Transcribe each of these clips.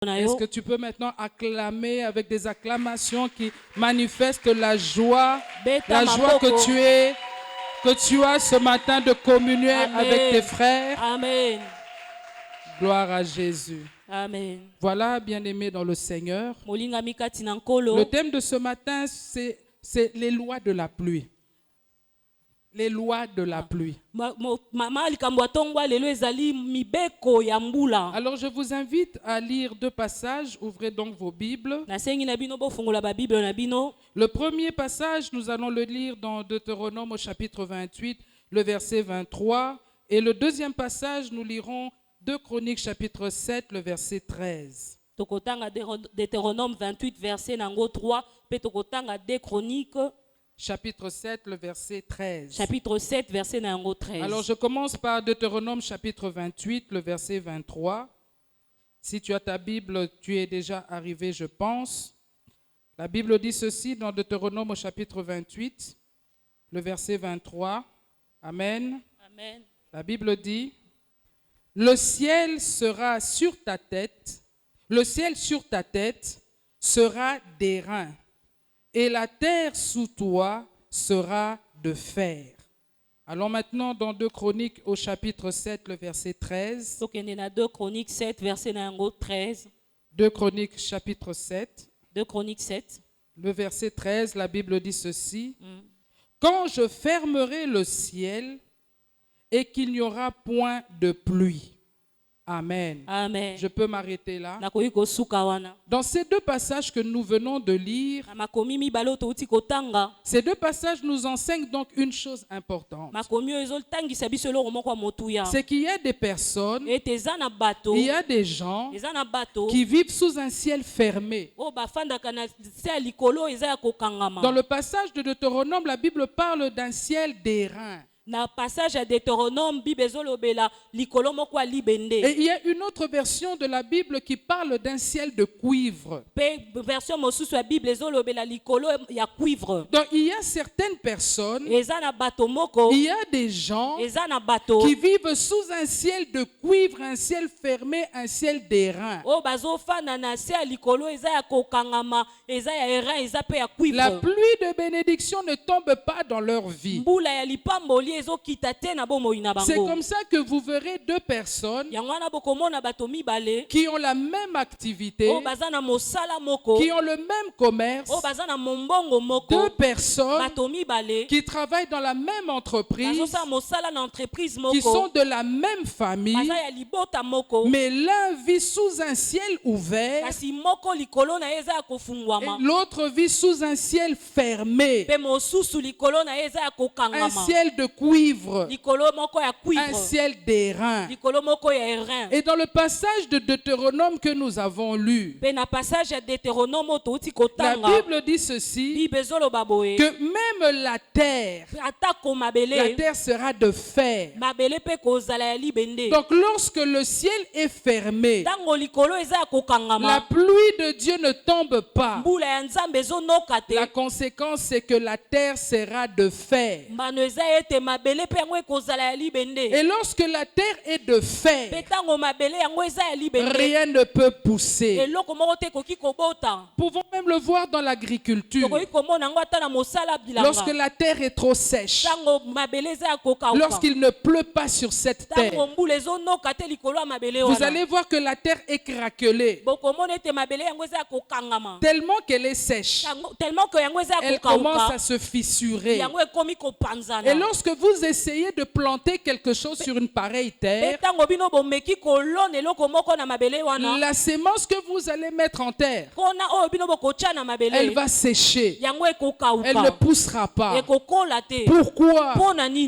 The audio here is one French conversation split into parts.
Est-ce que tu peux maintenant acclamer avec des acclamations qui manifestent la joie que tu as ce matin de communier avec tes frères? Amen. Gloire à Jésus. Amen. Voilà, bien-aimés dans le Seigneur. Le Le thème de ce matin, c'est les lois de la pluie. Les lois de la pluie. Alors je vous invite à lire deux passages. Ouvrez donc vos Bibles. Le premier passage, nous allons le lire dans Deutéronome au chapitre 28, le verset 23. Et le deuxième passage, nous lirons 2 Chroniques chapitre 7, le verset 13. Deutéronome 28, verset 3. Deux Chroniques Chapitre 7, le verset 13. Chapitre 7, verset 13. Alors je commence par Deutéronome chapitre 28, le verset 23. Si tu as ta Bible, tu es déjà arrivé, je pense. La Bible dit ceci dans Deutéronome au chapitre 28, le verset 23. Amen. Amen. La Bible dit: le ciel sera sur ta tête, le ciel sur ta tête sera d'airain, et la terre sous toi sera de fer. Allons maintenant dans 2 Chroniques au chapitre 7, le verset 13. 2 Chroniques 7, verset 13. 2 Chroniques chapitre 7. 2 Chroniques 7. Le verset 13, la Bible dit ceci. Quand je fermerai le ciel et qu'il n'y aura point de pluie. Amen. Amen. Je peux m'arrêter là. Dans ces deux passages que nous venons de lire, ces deux passages nous enseignent donc une chose importante. C'est qu'il y a des personnes, il y a des gens qui vivent sous un ciel fermé. Dans le passage de Deutéronome, la Bible parle d'un ciel d'airain. Na passage à Deutéronome, et il y a une autre version de la Bible qui parle d'un ciel de cuivre. Donc il y a certaines personnes, il y a des gens qui vivent sous un ciel de cuivre, un ciel fermé, un ciel d'airain. La pluie de bénédiction ne tombe pas dans leur vie. C'est comme ça que vous verrez deux personnes qui ont la même activité, qui ont le même commerce, deux personnes qui travaillent dans la même entreprise, qui sont de la même famille, mais l'un vit sous un ciel ouvert et l'autre vit sous un ciel fermé, un ciel de cuivre, un ciel d'airain. Et dans le passage de Deutéronome que nous avons lu, la Bible dit ceci, que même la terre sera de fer. Donc lorsque le ciel est fermé, la pluie de Dieu ne tombe pas. La conséquence, c'est que la terre sera de fer. Et lorsque la terre est de fer, rien ne peut pousser. Pouvons même le voir dans l'agriculture. Lorsque la terre est trop sèche, lorsqu'il ne pleut pas sur cette terre, vous allez voir que la terre est craquelée. Tellement qu'elle est sèche, elle commence à se fissurer. Et lorsque vous essayez de planter quelque chose sur une pareille terre, la sémence que vous allez mettre en terre, elle va sécher. Elle ne poussera pas. Pourquoi?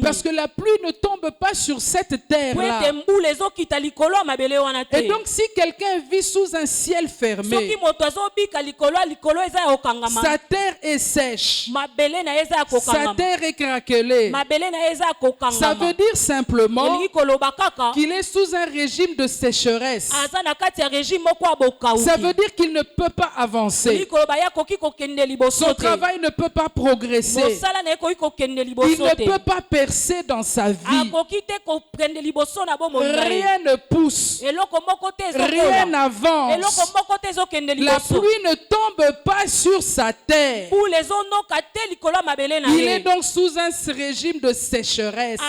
Parce que la pluie ne tombe pas sur cette terre-là. Et donc si quelqu'un vit sous un ciel fermé, sa terre est sèche, sa terre est craquelée, Ça veut dire simplement qu'il est sous un régime de sécheresse. Ça veut dire qu'il ne peut pas avancer. Son travail ne peut pas progresser. Il ne peut pas percer dans sa vie. Rien ne pousse. Rien n'avance. La pluie ne tombe pas sur sa terre. Il est donc sous un régime de sécheresse.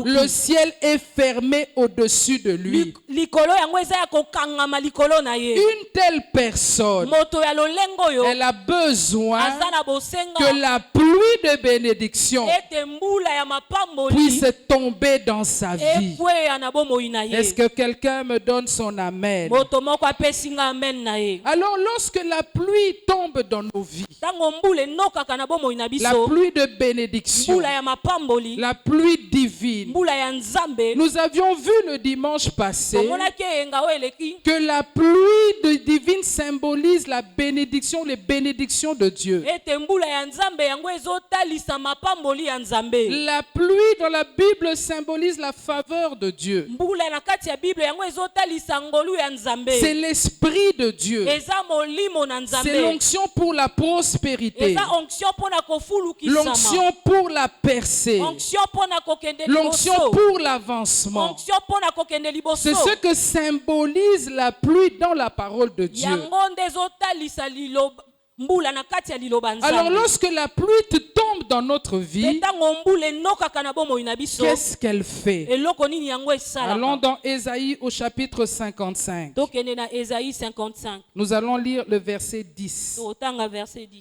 Le ciel est fermé au-dessus de lui. Une telle personne, elle a besoin que la pluie de bénédiction puisse tomber dans sa vie. Est-ce que quelqu'un me donne son amen? Alors lorsque la pluie tombe dans nos vies, la pluie de bénédiction, la pluie divine, nous avions vu le dimanche passé que la pluie divine symbolise la bénédiction, les bénédictions de Dieu. La pluie dans la Bible symbolise la faveur de Dieu. C'est l'esprit de Dieu. C'est l'onction pour la prospérité. L'onction pour la percée. L'onction pour l'avancement. C'est ce que symbolise la pluie dans la parole de Dieu. Alors lorsque la pluie tombe dans notre vie, qu'est-ce qu'elle fait? Allons dans Ésaïe au chapitre 55. Nous allons lire le verset 10.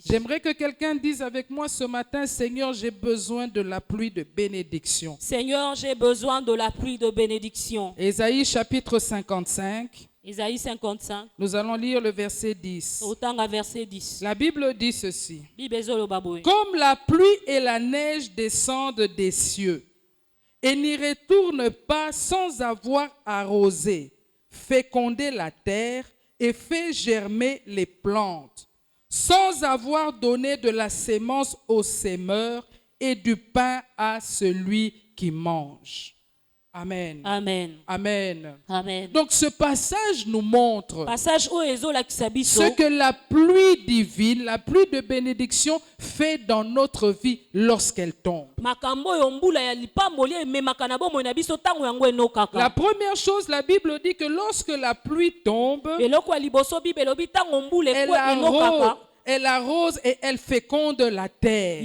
J'aimerais que quelqu'un dise avec moi ce matin: Seigneur, j'ai besoin de la pluie de bénédiction. Seigneur, j'ai besoin de la pluie de bénédiction. Ésaïe chapitre 55. Isaïe 55. Nous allons lire le verset 10. Verset 10. La Bible dit ceci: comme la pluie et la neige descendent des cieux et n'y retournent pas sans avoir arrosé, fécondé la terre et fait germer les plantes, sans avoir donné de la sémence au semeur et du pain à celui qui mange. Amen. Amen. Amen. Amen. Donc ce passage nous montre ce que la pluie divine, la pluie de bénédiction fait dans notre vie lorsqu'elle tombe. La première chose, la Bible dit que lorsque la pluie tombe, elle arrose et elle féconde la terre.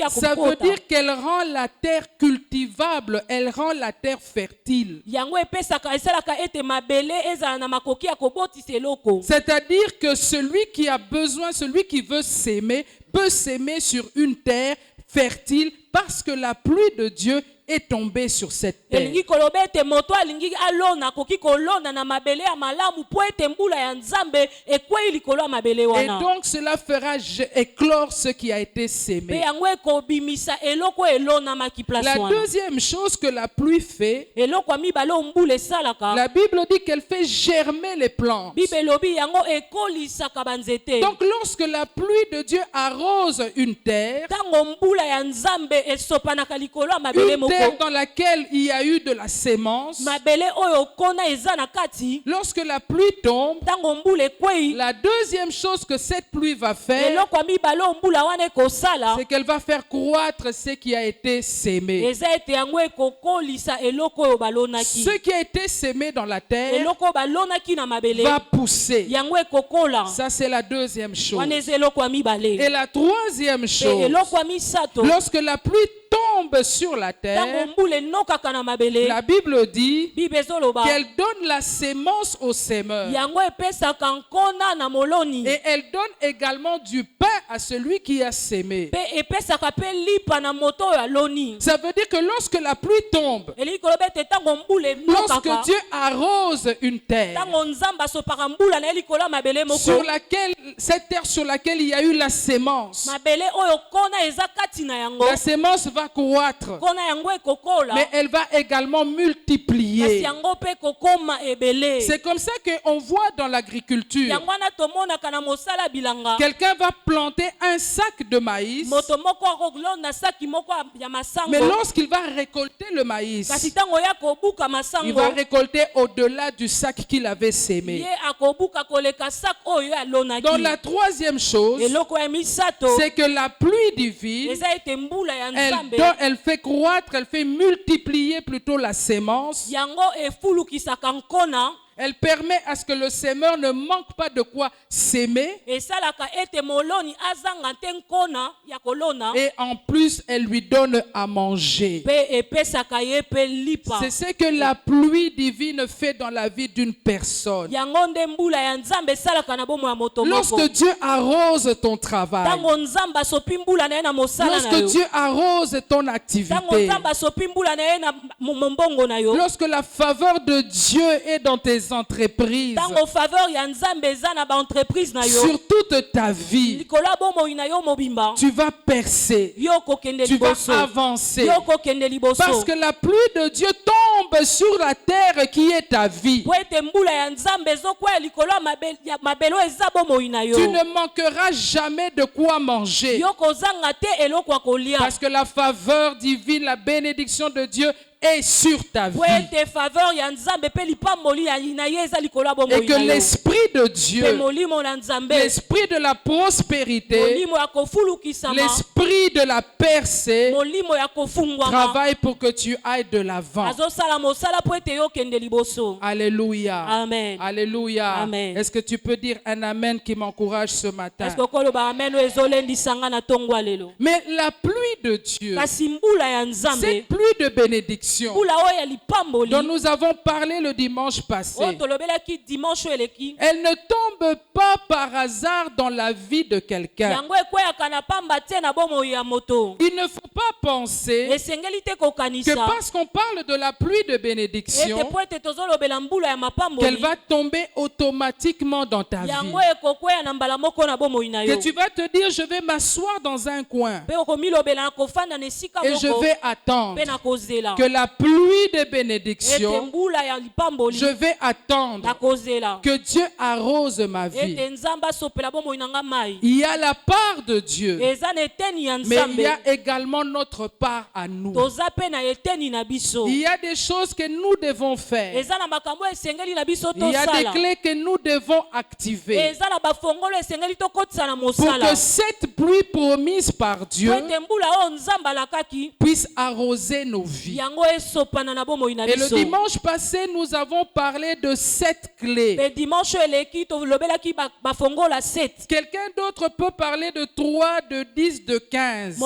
Ça veut dire qu'elle rend la terre cultivable, elle rend la terre fertile. C'est-à-dire que celui qui a besoin, celui qui veut s'aimer, peut s'aimer sur une terre fertile parce que la pluie de Dieu est tombée sur cette terre. Et donc cela fera éclore ce qui a été sémé. La deuxième chose que la pluie fait, la Bible dit qu'elle fait germer les plantes. Donc lorsque la pluie de Dieu arrose une terre dans laquelle il y a eu de la sémence, lorsque la pluie tombe, la deuxième chose que cette pluie va faire, c'est qu'elle va faire croître ce qui a été sémé. Ce qui a été sémé dans la terre va pousser. Ça, c'est la deuxième chose. Et la troisième chose, lorsque la pluie tombe sur la terre, la Bible dit qu'elle donne la sémence au semeur. Et elle donne également du pain à celui qui a sémé. Ça veut dire que lorsque la pluie tombe, lorsque Dieu arrose une terre, sur laquelle, cette terre sur laquelle il y a eu la sémence, la sémence va croître. croître, mais elle va également multiplier. C'est comme ça qu'on voit dans l'agriculture. Quelqu'un va planter un sac de maïs, mais lorsqu'il va récolter le maïs, il va récolter au-delà du sac qu'il avait sémé. Dans la troisième chose, c'est que la pluie divine, elle fait croître, elle fait multiplier plutôt la sémence. Elle permet à ce que le semeur ne manque pas de quoi s'aimer. Et en plus, elle lui donne à manger. C'est ce que la pluie divine fait dans la vie d'une personne. Lorsque Dieu arrose ton travail, lorsque Dieu arrose ton activité, lorsque la faveur de Dieu est dans tes entreprises, sur toute ta vie, tu vas percer, tu vas avancer, parce que la pluie de Dieu tombe sur la terre qui est ta vie. Tu ne manqueras jamais de quoi manger, parce que la faveur divine, la bénédiction de Dieu est sur ta vie. Et que l'esprit de Dieu, l'esprit de la prospérité, l'esprit de la percée travaille pour que tu ailles de l'avant. Alléluia. Amen. Alléluia. Amen. Est-ce que tu peux dire un amen qui m'encourage ce matin? Mais la pluie de Dieu, cette pluie de bénédiction dont nous avons parlé le dimanche passé, elle ne tombe pas par hasard dans la vie de quelqu'un. Il ne faut pas penser que parce qu'on parle de la pluie de bénédiction, qu'elle va tomber automatiquement dans ta vie. Que tu vas te dire, je vais m'asseoir dans un coin et je vais attendre que la pluie de bénédiction, je vais attendre que Dieu arrose ma vie. Il y a la part de Dieu, mais il y a également notre part à nous. Il y a des choses que nous devons faire. Il y a des clés que nous devons activer pour que cette pluie promise par Dieu puisse arroser nos vies. Et le dimanche passé, nous avons parlé de 7 clés. Quelqu'un d'autre peut parler de 3, de 10, de 15.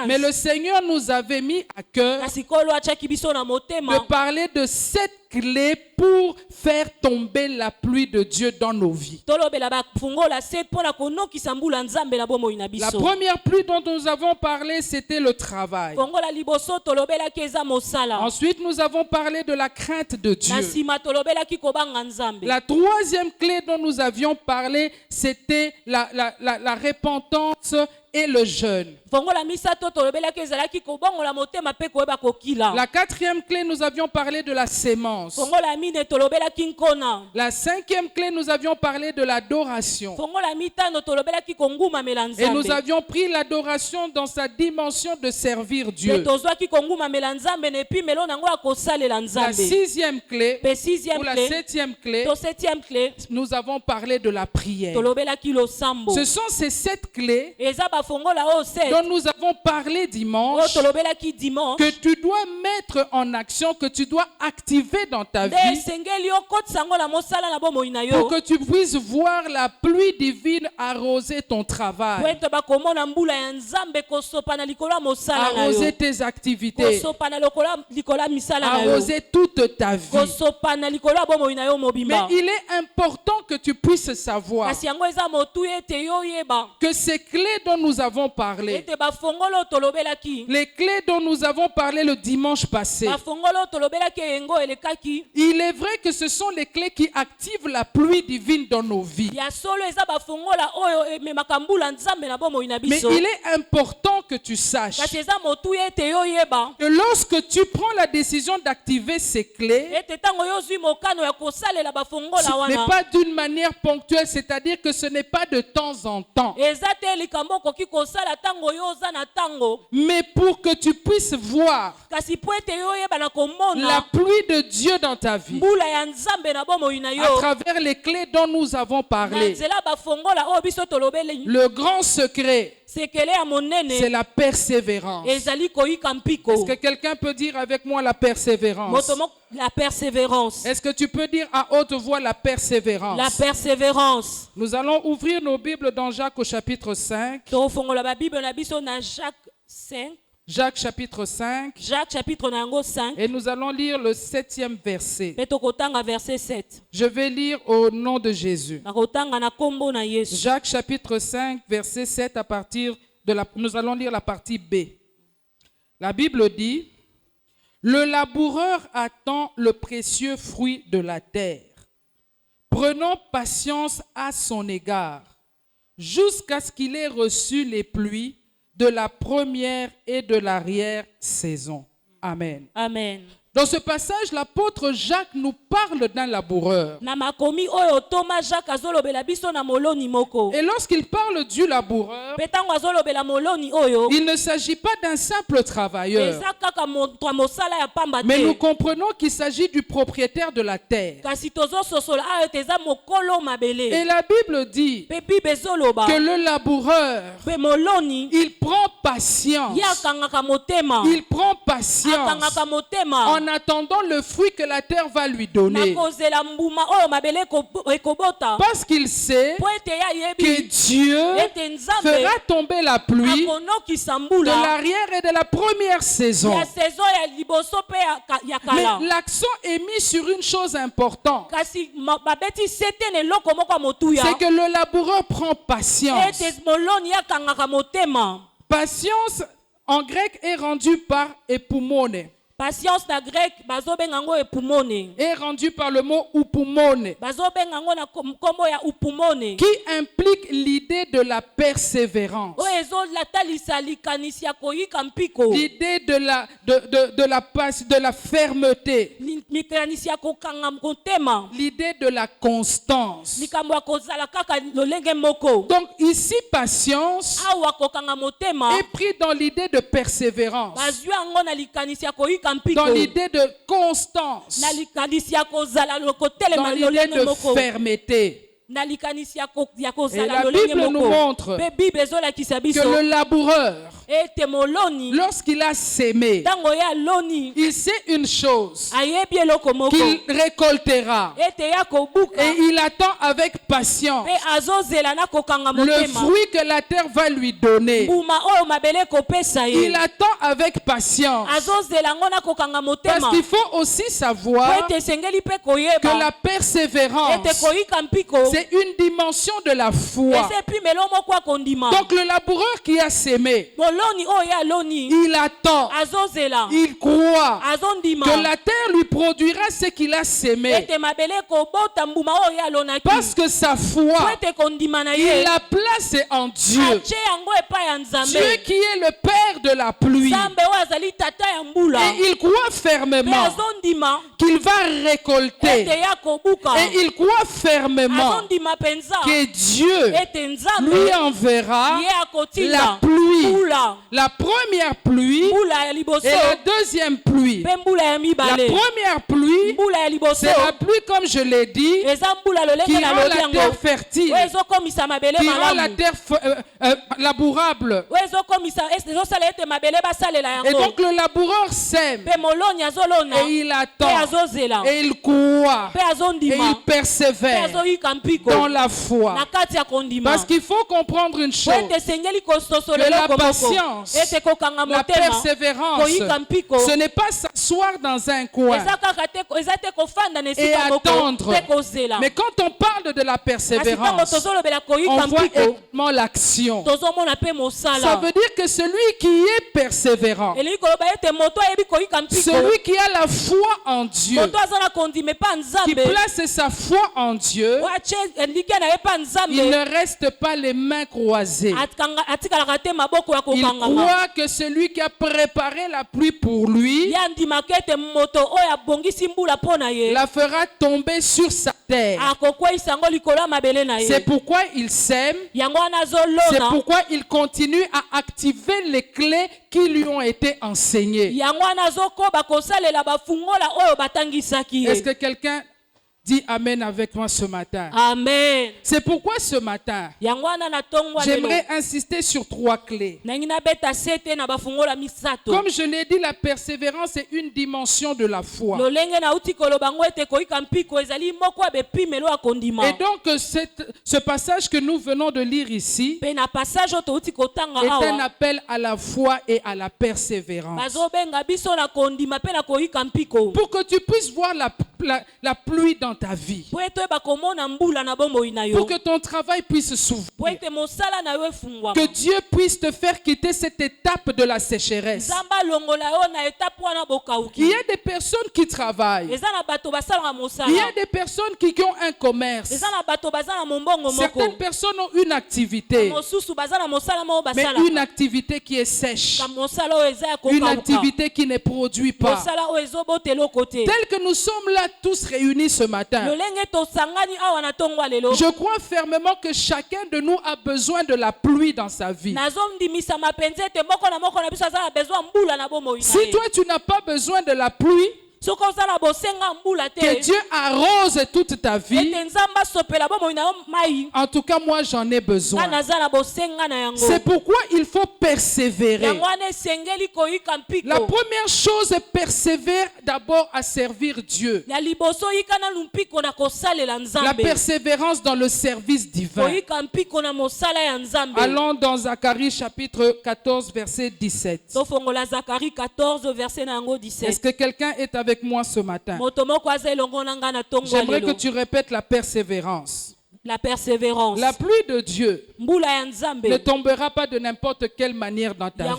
Mais le Seigneur nous avait mis à cœur de parler de 7 clés pour faire tomber la pluie de Dieu dans nos vies. La première pluie dont nous avons parlé, c'était le travail. Ensuite, nous avons parlé de la crainte de Dieu. La troisième clé dont nous avions parlé, c'était la repentance et le jeûne. La quatrième clé, nous avions parlé de la sémence. La cinquième clé, nous avions parlé de l'adoration. Et nous avions pris l'adoration dans sa dimension de servir Dieu. La sixième clé, ou la septième clé, nous avons parlé de la prière. Ce sont ces 7 clés dont nous avons parlé dimanche, que tu dois mettre en action, que tu dois activer dans ta vie, pour que tu puisses voir la pluie divine arroser ton travail, arroser tes activités, arroser toute ta vie. Mais il est important que tu puisses savoir que ces clés dont nous nous avons parlé, les clés dont nous avons parlé le dimanche passé, il est vrai que ce sont les clés qui activent la pluie divine dans nos vies. Mais il est important que tu saches que lorsque tu prends la décision d'activer ces clés, ce n'est pas d'une manière ponctuelle, c'est-à-dire que ce n'est pas de temps en temps. Mais pour que tu puisses voir la pluie de Dieu dans ta vie, à travers les clés dont nous avons parlé, le grand secret, c'est la persévérance. Est-ce que quelqu'un peut dire avec moi la persévérance? La persévérance. Est-ce que tu peux dire à haute voix la persévérance? La persévérance. Nous allons ouvrir nos Bibles dans Jacques au chapitre 5. Jacques chapitre 5. Jacques chapitre 5. Et nous allons lire le 7e verset. Verset 7. Je vais lire au nom de Jésus. Jacques chapitre 5 verset 7 à partir de nous allons lire la partie B. La Bible dit: le laboureur attend le précieux fruit de la terre. Prenons patience à son égard, jusqu'à ce qu'il ait reçu les pluies de la première et de l'arrière-saison. Amen. Amen. Dans ce passage, l'apôtre Jacques nous parle d'un laboureur. Et lorsqu'il parle du laboureur, il ne s'agit pas d'un simple travailleur. Mais nous comprenons qu'il s'agit du propriétaire de la terre. Et la Bible dit que le laboureur, il prend patience. Il prend patience en attendant le fruit que la terre va lui donner. Parce qu'il sait que Dieu fera tomber la pluie de l'arrière et de la première saison. Mais l'accent est mis sur une chose importante. C'est que le laboureur prend patience. Patience en grec est rendue par epumone. Patience na grec bazobengango epumone. Est rendu par le mot upumone. Bazobengango na kombo ya upumone. Qui implique l'idée de la persévérance. L'idée de la fermeté. L'idée de la constance. Donc ici patience est pris dans l'idée de persévérance. Dans l'idée de constance, dans l'idée de fermeté. Et la Bible nous montre que le laboureur, lorsqu'il a sémé, il sait une chose, qu'il récoltera. Et il attend avec patience le fruit que la terre va lui donner. Il attend avec patience. Parce qu'il faut aussi savoir que la persévérance, c'est une dimension de la foi. Donc le laboureur qui a sémé, il attend, il croit que la terre lui produira ce qu'il a sémé. Parce que sa foi, il la place en Dieu. Dieu qui est le Père de la pluie. Et il croit fermement qu'il va récolter. Et il croit fermement que Dieu lui enverra la pluie, la première pluie et la deuxième pluie. La première pluie, c'est la pluie, comme je l'ai dit, qui rend la terre fertile, qui rend la terre labourable. Et donc le laboureur sème, et il attend, et il croit, et il persévère dans la foi. Parce qu'il faut comprendre une chose, que la patience, la persévérance, ce n'est pas s'asseoir dans un coin. et attendre. Mais quand on parle de la persévérance, on voit également l'action. Ça veut dire que celui qui est persévérant, celui qui a la foi en Dieu, qui place sa foi en Dieu, il ne reste pas les mains croisées. Il croit que celui qui a préparé la pluie pour lui la fera tomber sur sa terre. C'est pourquoi il sème. C'est pourquoi il continue à activer les clés qui lui ont été enseignées. Est-ce que quelqu'un dit Amen avec moi ce matin? Amen. C'est pourquoi ce matin, j'aimerais insister sur 3 clés. Comme je l'ai dit, la persévérance est une dimension de la foi. Et donc, ce passage que nous venons de lire ici est un appel à la foi et à la persévérance. Pour que tu puisses voir la pluie dans ta vie, pour que ton travail puisse s'ouvrir, que Dieu puisse te faire quitter cette étape de la sécheresse. Il y a des personnes qui travaillent, il y a des personnes qui ont un commerce, certaines personnes ont une activité, mais une activité qui est sèche, une activité qui ne produit pas. Tel que nous sommes là tous réunis ce matin, je crois fermement que chacun de nous a besoin de la pluie dans sa vie. Si toi tu n'as pas besoin de la pluie, que Dieu arrose toute ta vie, en tout cas moi j'en ai besoin. C'est pourquoi il faut persévérer. La première chose, persévère d'abord à servir Dieu. La persévérance dans le service divin. Allons dans Zacharie chapitre 14 verset 17. Est-ce que quelqu'un est avec moi ce matin? J'aimerais que tu répètes la persévérance. La persévérance. La pluie de Dieu ne tombera pas de n'importe quelle manière dans ta vie.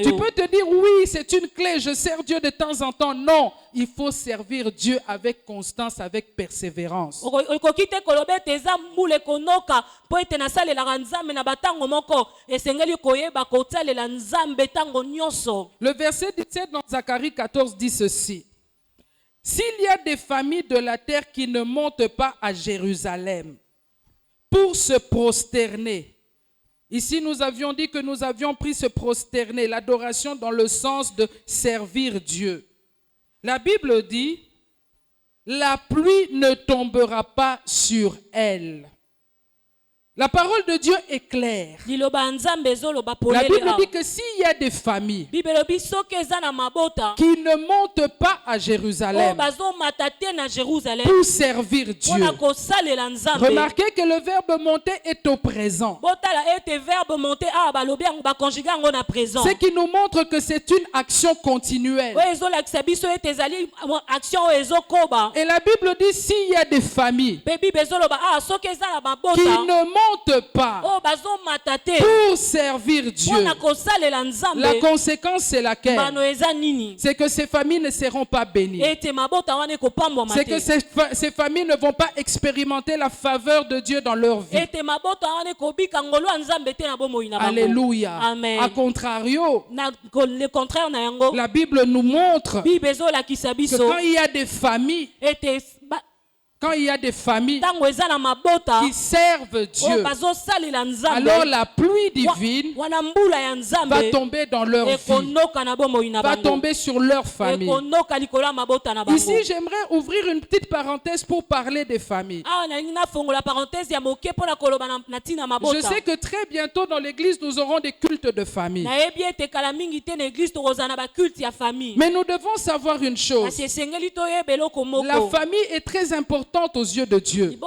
Tu peux te dire oui, c'est une clé, je sers Dieu de temps en temps. Non, il faut servir Dieu avec constance, avec persévérance. Le verset 17 dans Zacharie 14 dit ceci. S'il y a des familles de la terre qui ne montent pas à Jérusalem pour se prosterner, ici nous avions dit que nous avions pris se prosterner, l'adoration dans le sens de servir Dieu. La Bible dit, la pluie ne tombera pas sur elle. La parole de Dieu est claire. La Bible dit que s'il y a des familles qui ne montent pas à Jérusalem pour servir Dieu, remarquez que le verbe monter est au présent. Ce qui nous montre que c'est une action continuelle. Et la Bible dit s'il y a des familles qui ne montent pas pour servir Dieu, la conséquence c'est laquelle? C'est que ces familles ne seront pas bénies. C'est que ces familles ne vont pas expérimenter la faveur de Dieu dans leur vie. Alléluia. Amen. A contrario, la Bible nous montre que quand il y a des familles qui servent Dieu, alors la pluie divine va tomber dans leur vie, va tomber sur leur famille. Ici, j'aimerais ouvrir une petite parenthèse pour parler des familles. Je sais que très bientôt dans l'église, nous aurons des cultes de famille. Mais nous devons savoir une chose. La famille est très importante importante aux yeux de Dieu.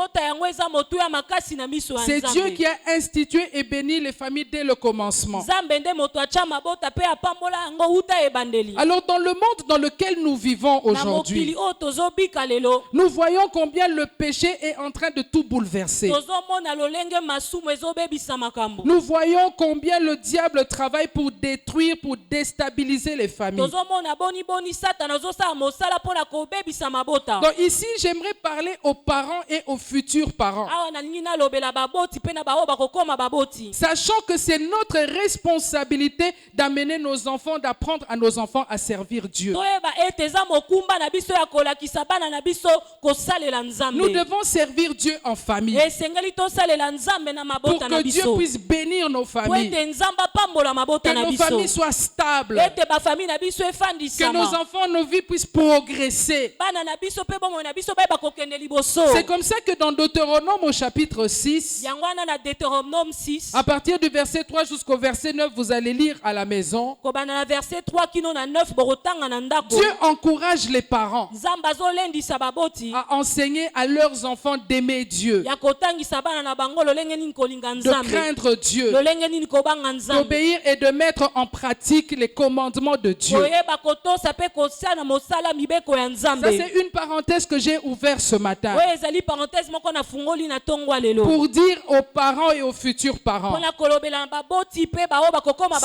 C'est Dieu qui a institué et béni les familles dès le commencement. Alors dans le monde dans lequel nous vivons aujourd'hui, nous voyons combien le péché est en train de tout bouleverser. Nous voyons combien le diable travaille pour détruire, pour déstabiliser les familles. Donc ici, j'aimerais parler aux parents et aux futurs parents. Sachant que c'est notre responsabilité d'amener nos enfants, d'apprendre à nos enfants à servir Dieu. Nous devons servir Dieu en famille pour que Dieu puisse bénir nos familles, que nos familles soient stables, que nos enfants, nos vies puissent progresser. C'est comme ça que dans Deutéronome au chapitre 6, à partir du verset 3 jusqu'au verset 9, vous allez lire à la maison. Dieu encourage les parents à enseigner à leurs enfants d'aimer Dieu, de craindre Dieu, d'obéir et de mettre en pratique les commandements de Dieu. Ça, c'est une parenthèse que j'ai ouverte ce matin pour dire aux parents et aux futurs parents: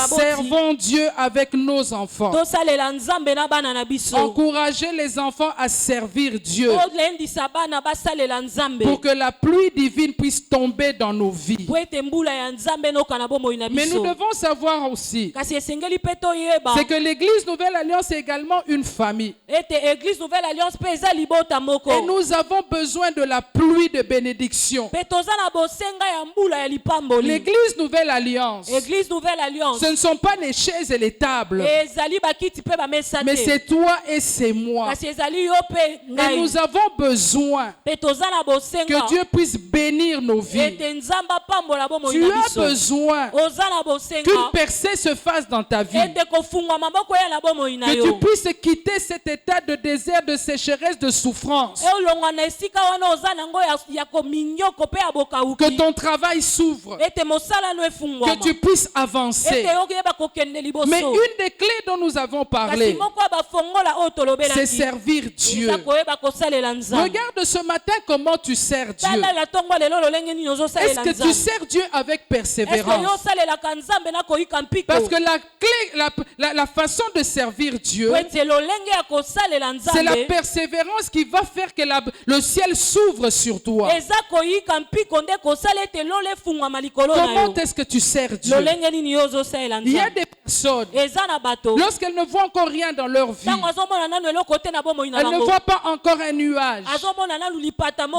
servons Dieu avec nos enfants. Encouragez les enfants à servir Dieu pour que la pluie divine puisse tomber dans nos vies. Mais nous devons savoir aussi, c'est que l'Église Nouvelle Alliance est également une famille. Et nous avons besoin de la pluie de bénédiction. L'Église Nouvelle Alliance, ce ne sont pas les chaises et les tables, mais c'est toi et c'est moi. Et nous avons besoin que Dieu puisse bénir nos vies. Tu as besoin qu'une percée se fasse dans ta vie, que tu puisses quitter cet état de désert, de sécheresse, de souffrance, que ton travail s'ouvre, que tu puisses avancer. Mais une des clés dont nous avons parlé, c'est servir Dieu. Regarde ce matin comment tu sers Dieu. Est-ce que tu sers Dieu avec persévérance? Parce que la clé, la façon de servir Dieu, c'est la persévérance qui va faire que le ciel s'ouvre sur toi. Comment est-ce que tu sers Dieu? Il y a des personnes, lorsqu'elles ne voient encore rien dans leur vie, elles ne voient pas encore un nuage,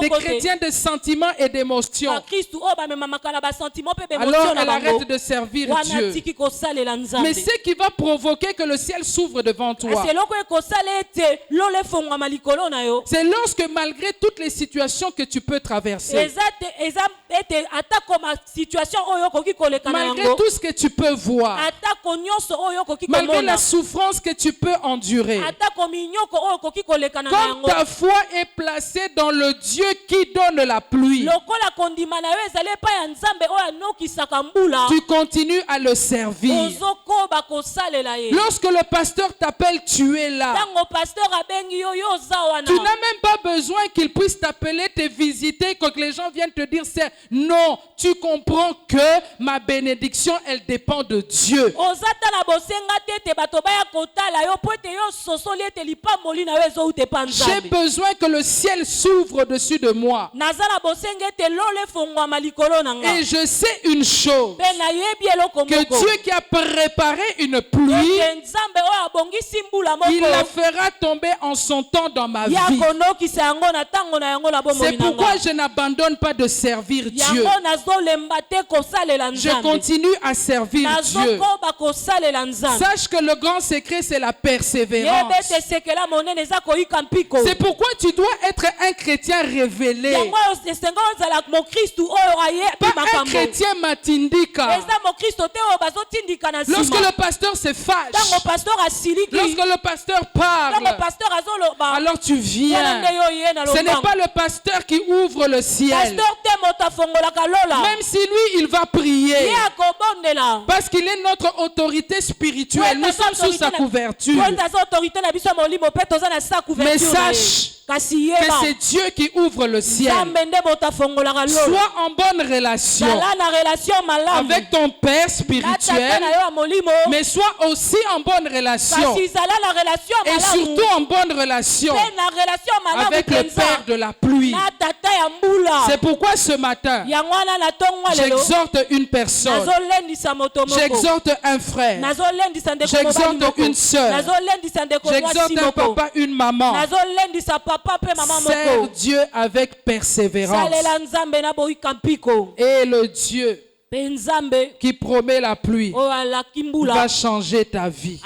des chrétiens de sentiments et d'émotions, alors elle arrête de servir Dieu. Mais ce qui va provoquer que le ciel s'ouvre devant toi, c'est lorsque malgré toutes les situations que tu peux traverser, malgré tout ce que tu peux voir, malgré la souffrance que tu peux endurer, comme ta foi est placée dans le Dieu qui donne la pluie, tu continues à le servir. Lorsque le pasteur t'appelle, tu es là. Tu n'as même pas besoin qu'il puisse t'appeler, te visiter, que les gens viennent te dire c'est non. Tu comprends que ma bénédiction, elle dépend de Dieu. J'ai besoin que le ciel s'ouvre au-dessus de moi. Et je sais une chose, que Dieu qui a préparé une pluie, il la fera tomber en son temps dans ma vie. C'est pourquoi je n'abandonne pas de servir Dieu. Je continue à servir Dieu. Sache que le grand secret, c'est la persévérance. C'est pourquoi tu dois être un chrétien révélé. Pas un chrétien matindika. Lorsque le pasteur se fâche, lorsque le pasteur parle, alors tu viens. Ce n'est pas le pasteur qui ouvre le ciel. Même si lui, il va prier. Parce qu'il est notre autorité spirituelle. Nous sommes sous sa couverture. Mais sache que c'est Dieu qui ouvre le ciel. Sois en bonne relation avec ton Père spirituel, mais sois aussi en bonne relation et surtout en bonne relation avec le Père de la pluie. C'est pourquoi ce matin, j'exhorte une personne, j'exhorte un frère, j'exhorte une soeur, j'exhorte un papa, une maman. Sers Dieu avec persévérance. Et le Dieu qui promet la pluie va changer ta vie.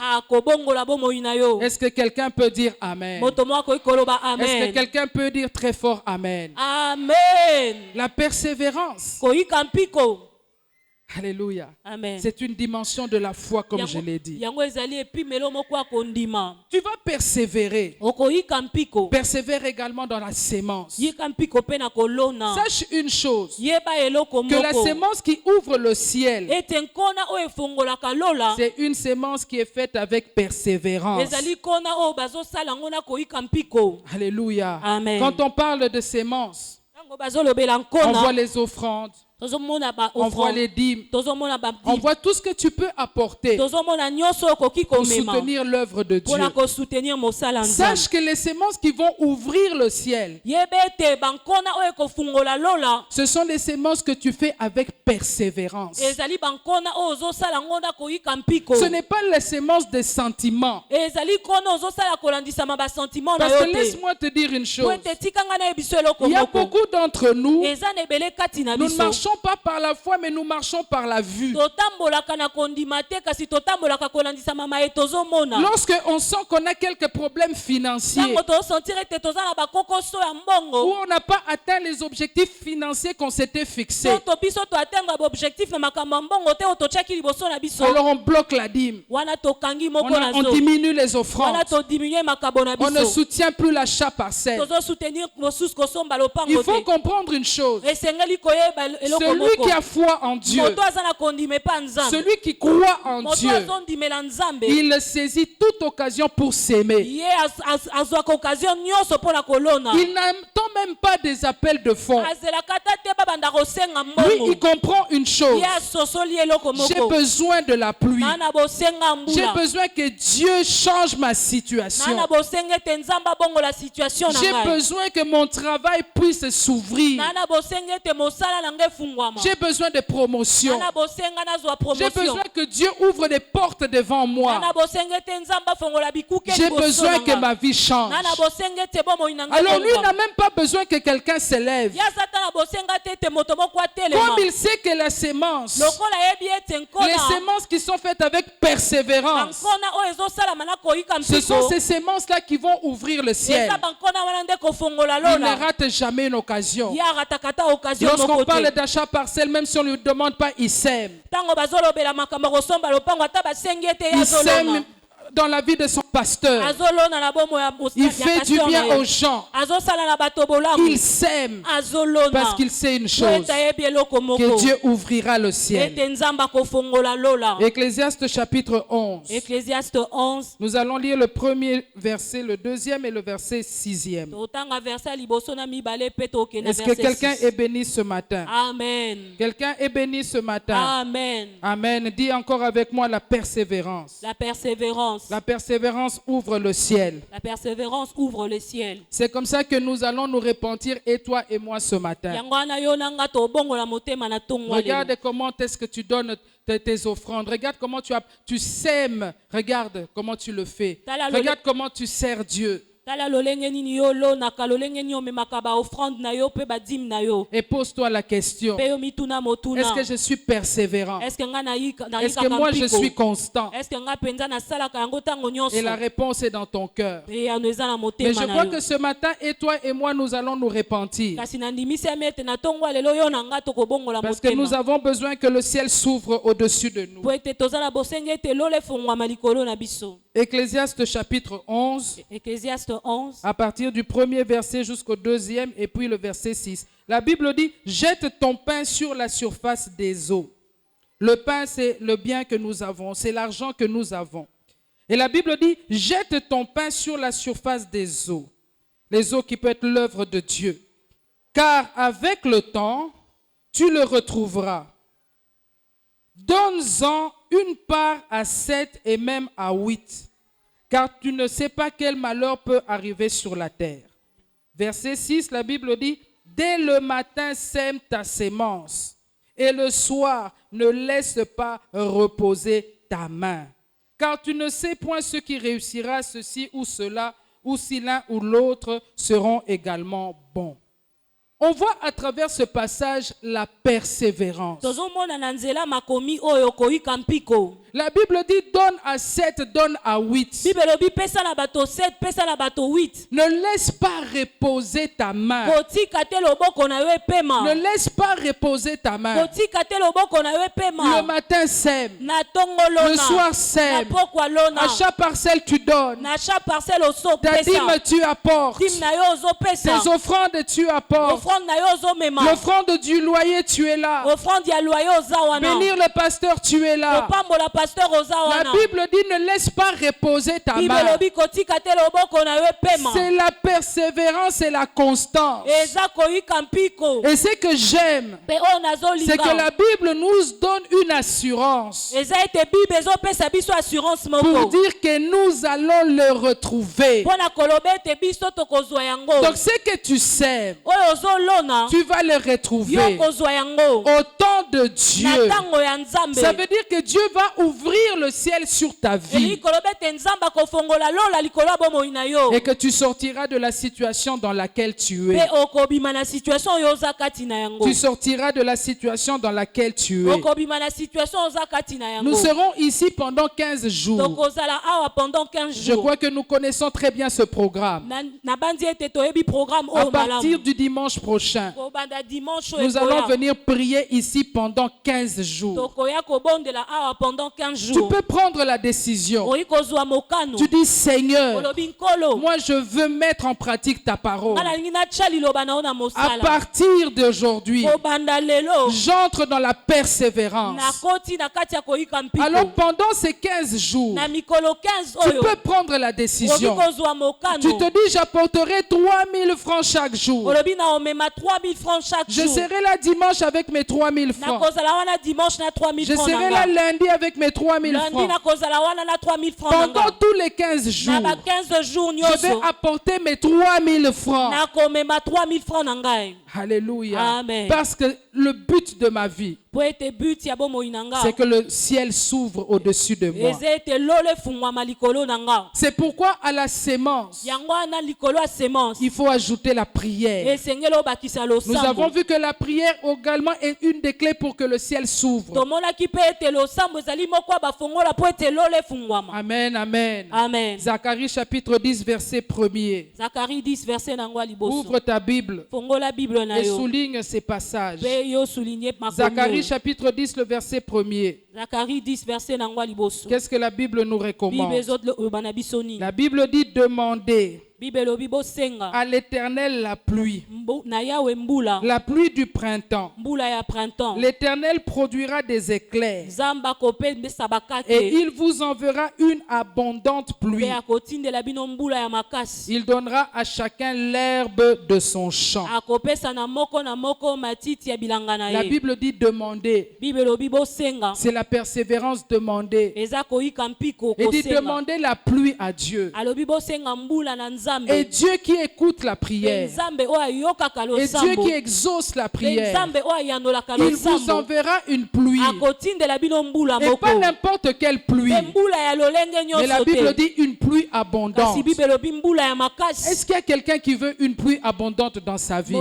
Est-ce que quelqu'un peut dire Amen? Est-ce que quelqu'un peut dire très fort Amen? Amen. La persévérance. Alléluia. C'est une dimension de la foi, comme je l'ai dit. Tu vas persévérer. Persévère également dans la sémence. Sache une chose, que la sémence qui ouvre le ciel, c'est une sémence qui est faite avec persévérance. Alléluia. Quand on parle de sémence, on voit les offrandes, on voit les dîmes, on voit tout ce que tu peux apporter pour soutenir l'œuvre de Dieu. Sache que les semences qui vont ouvrir le ciel, ce sont les semences que tu fais avec persévérance. Ce n'est pas les semences des sentiments. Parce que laisse-moi te dire une chose. Il y a beaucoup d'entre nous, nous ne marchons pas par la foi, mais nous marchons par la vue. Lorsque on sent qu'on a quelques problèmes financiers, ou on n'a pas atteint les objectifs financiers qu'on s'était fixés, alors on bloque la dîme, on diminue les offrandes, on ne soutient plus l'achat parcelle. Il faut comprendre une chose. Celui qui a foi en Dieu, celui qui croit en Dieu, il saisit toute occasion pour s'aimer. Il n'attend même pas des appels de fonds. Lui, il comprend une chose. J'ai besoin de la pluie. J'ai besoin que Dieu change ma situation. J'ai besoin que mon travail puisse s'ouvrir. J'ai besoin de promotion. J'ai besoin que Dieu ouvre des portes devant moi. J'ai besoin que ma vie change. Alors lui n'a même pas besoin que quelqu'un s'élève. Comme il sait que la sémence, les semences qui sont faites avec persévérance, ce sont ces semences-là qui vont ouvrir le ciel. Il ne rate jamais une occasion. Lorsqu'on parle d'achat parcelle, même si on ne lui demande pas, il sème. Il sème dans la vie de son pasteur. Il fait du bien aux gens. Il sème parce qu'il sait une chose, que Dieu ouvrira le ciel. Ecclésiaste chapitre 11. Nous allons lire le premier verset, le deuxième et le verset 6e. Est-ce que quelqu'un est béni ce matin? Amen. Quelqu'un est béni ce matin? Amen. Amen. Dis encore avec moi la persévérance. La persévérance. La persévérance ouvre le ciel. La persévérance ouvre le ciel. C'est comme ça que nous allons nous repentir, et toi et moi, ce matin. Regarde comment est-ce que tu donnes tes offrandes. Regarde comment tu sèmes. Regarde comment tu le fais. Regarde comment tu sers Dieu. Et pose-toi la question. Est-ce que je suis persévérant? Est-ce que moi je suis constant? Et la réponse est dans ton cœur. Mais je crois que ce matin, et toi et moi, nous allons nous repentir. Parce que nous avons besoin que le ciel s'ouvre au-dessus de nous. Ecclésiaste chapitre 11, à partir du premier verset jusqu'au deuxième et puis le verset 6. La Bible dit, jette ton pain sur la surface des eaux. Le pain, c'est le bien que nous avons, c'est l'argent que nous avons. Et la Bible dit, jette ton pain sur la surface des eaux. Les eaux qui peuvent être l'œuvre de Dieu. Car avec le temps, tu le retrouveras. Donne-en une part à 7 et même à 8, car tu ne sais pas quel malheur peut arriver sur la terre. Verset 6, la Bible dit, dès le matin sème ta sémence, et le soir ne laisse pas reposer ta main. Car tu ne sais point ce qui réussira, ceci ou cela, ou si l'un ou l'autre seront également bons. On voit à travers ce passage la persévérance. La Bible dit donne à 7, donne à 8. Ne laisse pas reposer ta main. Ne laisse pas reposer ta main. Le matin sème. Le soir sème. À chaque parcelle tu donnes. Ta dîme tu apportes. Tes offrandes tu apportes. L'offrande du loyer tu es là. Bénir le pasteur tu es là. La Bible dit ne laisse pas reposer ta main. C'est la persévérance et la constance. Et ce que j'aime, c'est que la Bible nous donne une assurance pour dire que nous allons le retrouver. Donc ce que tu sais, tu vas le retrouver au temps de Dieu. Ça veut dire que Dieu va ouvrir le ciel sur ta vie et que tu sortiras de la situation dans laquelle tu es. Tu sortiras de la situation dans laquelle tu es. Nous serons ici pendant 15 jours. Je crois que nous connaissons très bien ce programme. À partir du dimanche prochain, nous allons venir prier ici pendant 15 jours. Tu peux prendre la décision. Tu dis Seigneur, moi je veux mettre en pratique ta parole. À partir d'aujourd'hui, j'entre dans la persévérance. Alors pendant ces 15 jours, tu peux prendre la décision. Tu te dis j'apporterai 3000 francs chaque jour. Je serai là dimanche avec mes 3000 francs. Je serai là lundi avec mes 3000 francs. Pendant tous les 15 jours, je vais apporter mes 3000 francs. Alléluia. Amen. Parce que le but de ma vie, c'est que le ciel s'ouvre au-dessus de moi. C'est pourquoi à la sémence, il faut ajouter la prière. Nous avons vu que la prière également est une des clés pour que le ciel s'ouvre. Amen, amen. Amen. Zacharie chapitre 10 verset 1er. Ouvre ta Bible et souligne ces passages. Zacharie chapitre 10 le verset 1er. Qu'est-ce que la Bible nous recommande? La Bible dit demandez à l'Éternel la pluie du printemps. L'Éternel produira des éclairs et il vous enverra une abondante pluie. Il donnera à chacun l'herbe de son champ. La Bible dit demander. C'est la persévérance demandée. Et dit demander la pluie à Dieu. Et Dieu qui écoute la prière. Et Dieu qui exauce la prière. Il vous enverra une pluie. Et pas n'importe quelle pluie. Mais la Bible dit une pluie abondante. Est-ce qu'il y a quelqu'un qui veut une pluie abondante dans sa vie?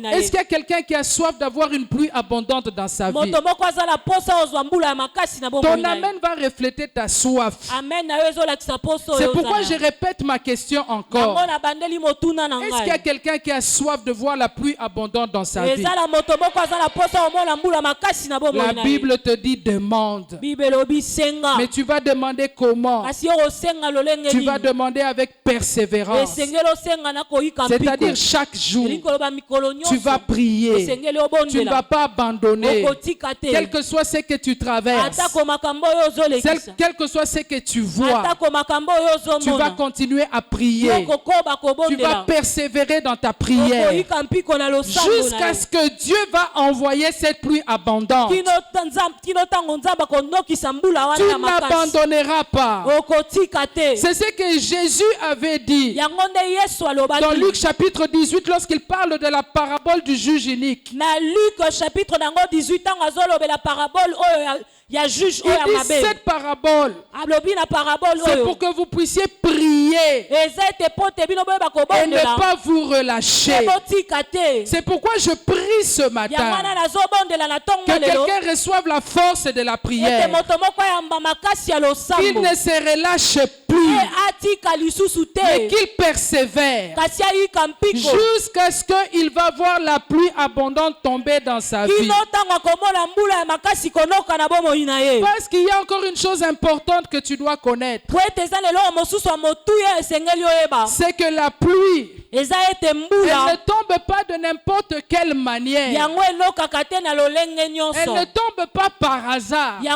Est-ce qu'il y a quelqu'un qui a soif d'avoir une pluie abondante dans sa vie? Ton amen va refléter ta soif. C'est pourquoi je répète ma question encore. Est-ce qu'il y a quelqu'un qui a soif de voir la pluie abondante dans sa vie? La Bible te dit demande. Mais tu vas demander comment? Tu vas demander avec persévérance. C'est-à-dire chaque jour, tu vas prier. Tu ne vas pas abandonner. Quel que soit ce que tu traverses, quel que soit ce que tu vois, tu vas continuer à prier. Tu vas persévérer dans ta prière jusqu'à ce que Dieu va envoyer cette pluie abondante. Tu n'abandonneras pas. C'est ce que Jésus avait dit dans Luc chapitre 18 lorsqu'il parle de la parabole du juge inique. Il dit cette parabole, c'est pour que vous puissiez prier et ne pas vous relâcher. C'est pourquoi je prie ce matin que quelqu'un reçoive la force de la prière, qu'il ne se relâche plus, mais qu'il persévère jusqu'à ce qu'il va voir la pluie abondante tomber dans sa vie. Parce qu'il y a encore une chose importante que tu dois connaître. C'est que la pluie, elle ne tombe pas de n'importe quelle manière. Elle ne tombe pas par hasard. Nous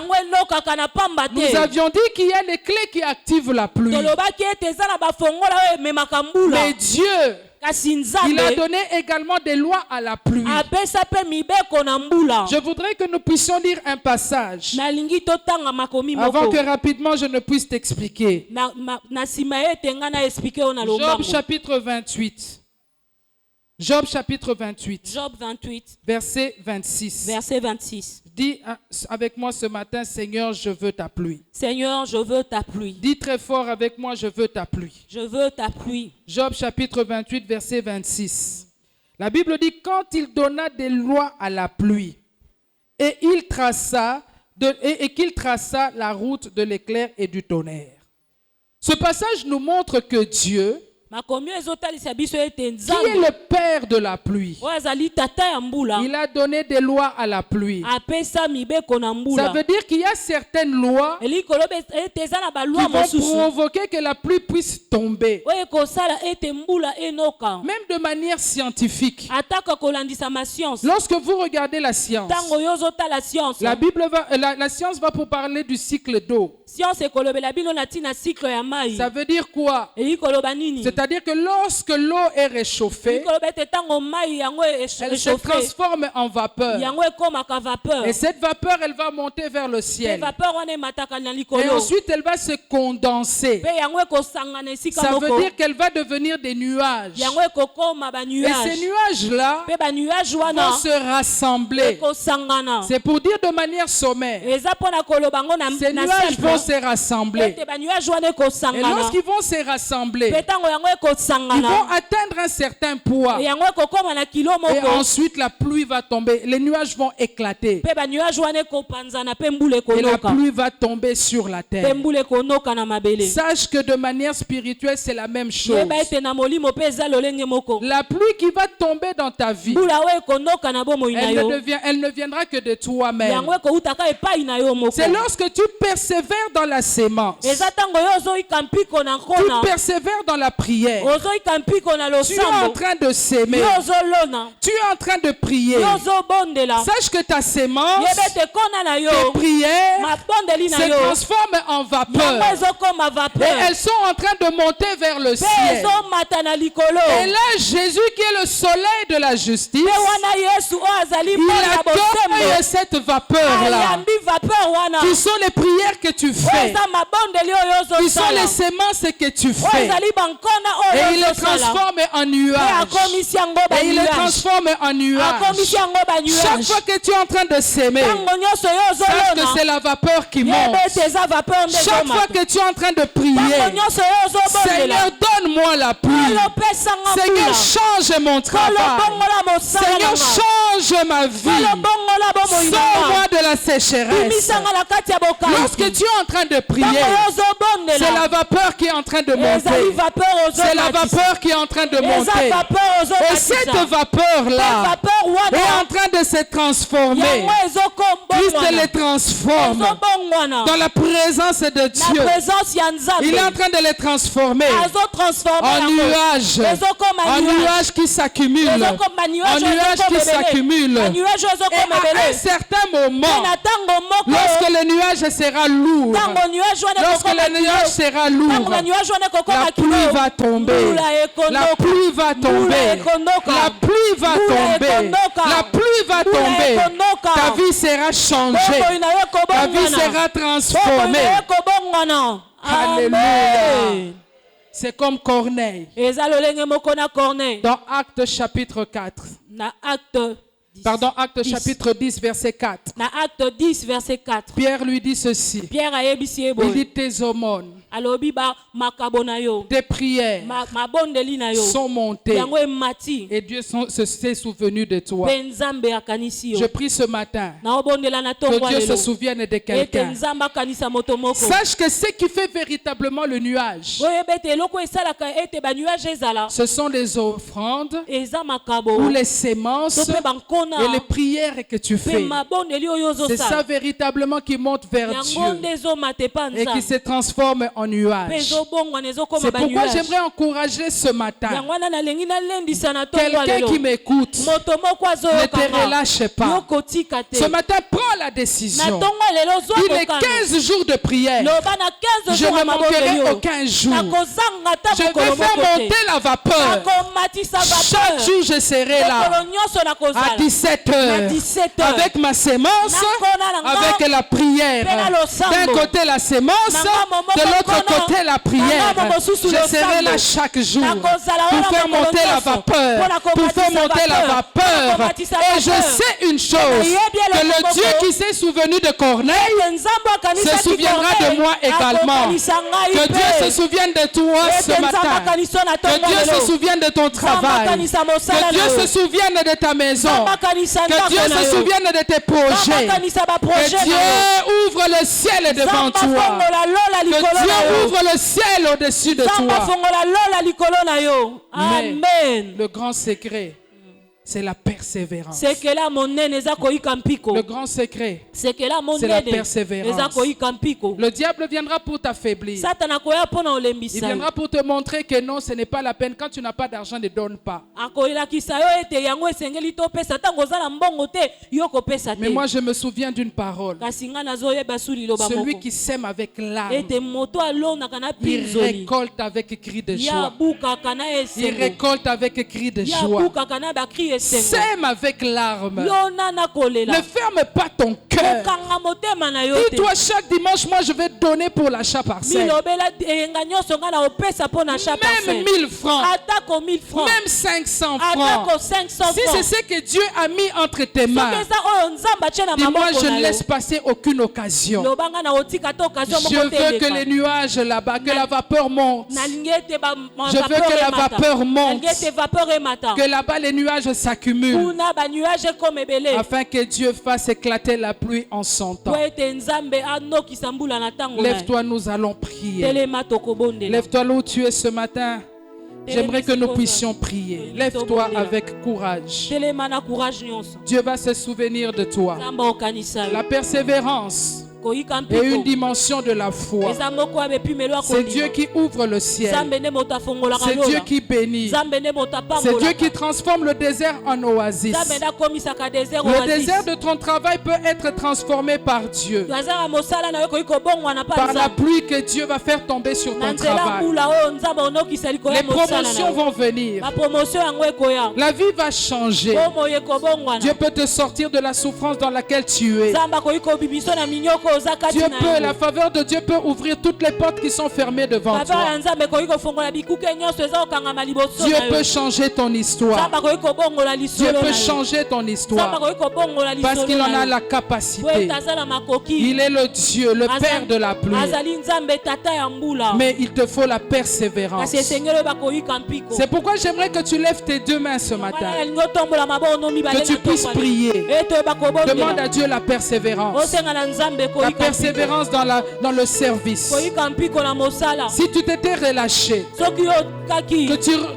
avions dit qu'il y a des clés qui activent la pluie. Mais Dieu, il a donné également des lois à la pluie. Je voudrais que nous puissions lire un passage avant que rapidement je ne puisse t'expliquer. Job chapitre 28. Job chapitre 28. Job 28. Verset 26. Verset 26. Dis avec moi ce matin, Seigneur, je veux ta pluie. Seigneur, je veux ta pluie. Dis très fort avec moi, je veux ta pluie. Je veux ta pluie. Job chapitre 28, verset 26. La Bible dit, quand il donna des lois à la pluie, et qu'il traça la route de l'éclair et du tonnerre. Ce passage nous montre que Dieu, qui est le père de la pluie, il a donné des lois à la pluie. Ça veut dire qu'il y a certaines lois qui vont provoquer que la pluie puisse tomber. Même de manière scientifique. Lorsque vous regardez la science, la science va vous parler du cycle d'eau. Ça veut dire quoi? C'est-à-dire que lorsque l'eau est réchauffée, elle se transforme en vapeur. Et cette vapeur, elle va monter vers le ciel. Et ensuite, elle va se condenser. Ça veut dire qu'elle va devenir des nuages. Et ces nuages-là vont se rassembler. C'est pour dire de manière sommaire. Ces nuages vont se rassembler. Et lorsqu'ils vont se rassembler, ils vont atteindre un certain poids. Et ensuite, la pluie va tomber. Les nuages vont éclater. Et la pluie va tomber sur la terre. Sache que de manière spirituelle, c'est la même chose. La pluie qui va tomber dans ta vie, elle ne viendra que de toi-même. C'est lorsque tu persévères dans la sémence, tu persévères dans la prière, prière. Tu es en train de s'aimer. Tu es en train de prier. Sache que ta sémence, tes prières, se transforment en vapeur. Et elles sont en train de monter vers le ciel. Et là, Jésus, qui est le soleil de la justice, il accueille cette vapeur-là, qui sont les prières que tu fais, qui sont les sémences que tu fais. Et il les transforme en nuages. Et il les transforme en nuages. Chaque fois que tu es en train de s'aimer, sache que c'est la vapeur qui monte. Chaque fois que tu es en train de prier, Seigneur, donne-moi la pluie. Seigneur, change mon travail. Seigneur, change ma vie. Sors-moi de la sécheresse. Lorsque tu es en train de prier, c'est la vapeur qui est en train de monter. C'est la vapeur qui est en train de monter. Et cette vapeur-là est en train de se transformer. Christ les transforme dans la présence de Dieu. Il est en train de les transformer en nuages. En nuages qui s'accumulent. En nuages qui s'accumulent. Et à un certain moment, lorsque le nuage sera lourd, lorsque le nuage sera lourd, la pluie va tomber. La pluie va tomber. La pluie va tomber. La pluie va tomber. Ta vie sera changée. Ta vie sera transformée. Alléluia. C'est comme Corneille. Dans Actes chapitre 4. Pardon, Actes chapitre 10, verset 4. Pierre lui dit ceci. Il dit tes aumônes, tes prières sont montées et Dieu s'est souvenu de toi. Je prie ce matin que Dieu se souvienne de quelqu'un. Sache que ce qui fait véritablement le nuage, ce sont les offrandes ou les sémences et les prières que tu fais. C'est ça véritablement qui monte vers Dieu et qui se transforme en nuage. C'est pourquoi j'aimerais encourager ce matin quelqu'un qui m'écoute, ne te relâche pas. Ce matin, prends la décision. Il est 15 jours de prière. Je ne manquerai aucun jour. Je vais faire monter la vapeur. Chaque jour, je serai là à 17h avec ma sémence, avec la prière. D'un côté la sémence, de l'autre côté la prière. Je serai là chaque jour pour faire monter la vapeur, pour faire monter la vapeur. Et je sais une chose, que le Dieu qui s'est souvenu de Corneille se souviendra de moi également. Que Dieu se souvienne de toi ce matin. Que Dieu se souvienne de ton travail. Que Dieu se souvienne de ta maison. Que Dieu se souvienne de tes projets. Que Dieu ouvre le ciel devant toi. Que Dieu ouvre le ciel au-dessus de toi. Mais le grand secret, c'est la persévérance. Le grand secret, c'est la persévérance. Le diable viendra pour t'affaiblir. Il viendra pour te montrer que non, ce n'est pas la peine. Quand tu n'as pas d'argent, ne donne pas. Mais moi, je me souviens d'une parole. Celui qui sème avec larmes, il récolte avec cri de joie. Il récolte avec cri de joie. Sème avec larmes. Ne ferme pas ton cœur. Dis-toi chaque dimanche, moi je vais donner pour l'achat parcelle. Même 1000 francs. Même 500 francs. Si c'est ce que Dieu a mis entre tes mains, dis-moi, je ne laisse passer aucune occasion. Je veux que les nuages là-bas, que la vapeur monte. Je veux que la vapeur monte. Que là-bas les nuages s'accumulent afin que Dieu fasse éclater la pluie en son temps. Lève-toi, nous allons prier. Lève-toi là où tu es ce matin. J'aimerais que nous puissions prier. Lève-toi avec courage. Dieu va se souvenir de toi. La persévérance et une dimension de la foi. C'est Dieu qui ouvre le ciel. C'est Dieu qui bénit. C'est Dieu qui transforme le désert en oasis. Le désert de ton travail peut être transformé par Dieu. Par la pluie que Dieu va faire tomber sur ton travail. Les promotions vont venir. La vie va changer. Dieu peut te sortir de la souffrance dans laquelle tu es. Dieu peut, la faveur de Dieu peut ouvrir toutes les portes qui sont fermées devant toi. Dieu peut changer ton histoire. Dieu peut changer ton histoire. Parce qu'il en a la capacité. Il est le Dieu, le Père de la pluie. Mais il te faut la persévérance. C'est pourquoi j'aimerais que tu lèves tes deux mains ce matin. Que tu puisses prier. Demande à Dieu la persévérance. La persévérance dans le service. Si tu t'étais relâché, que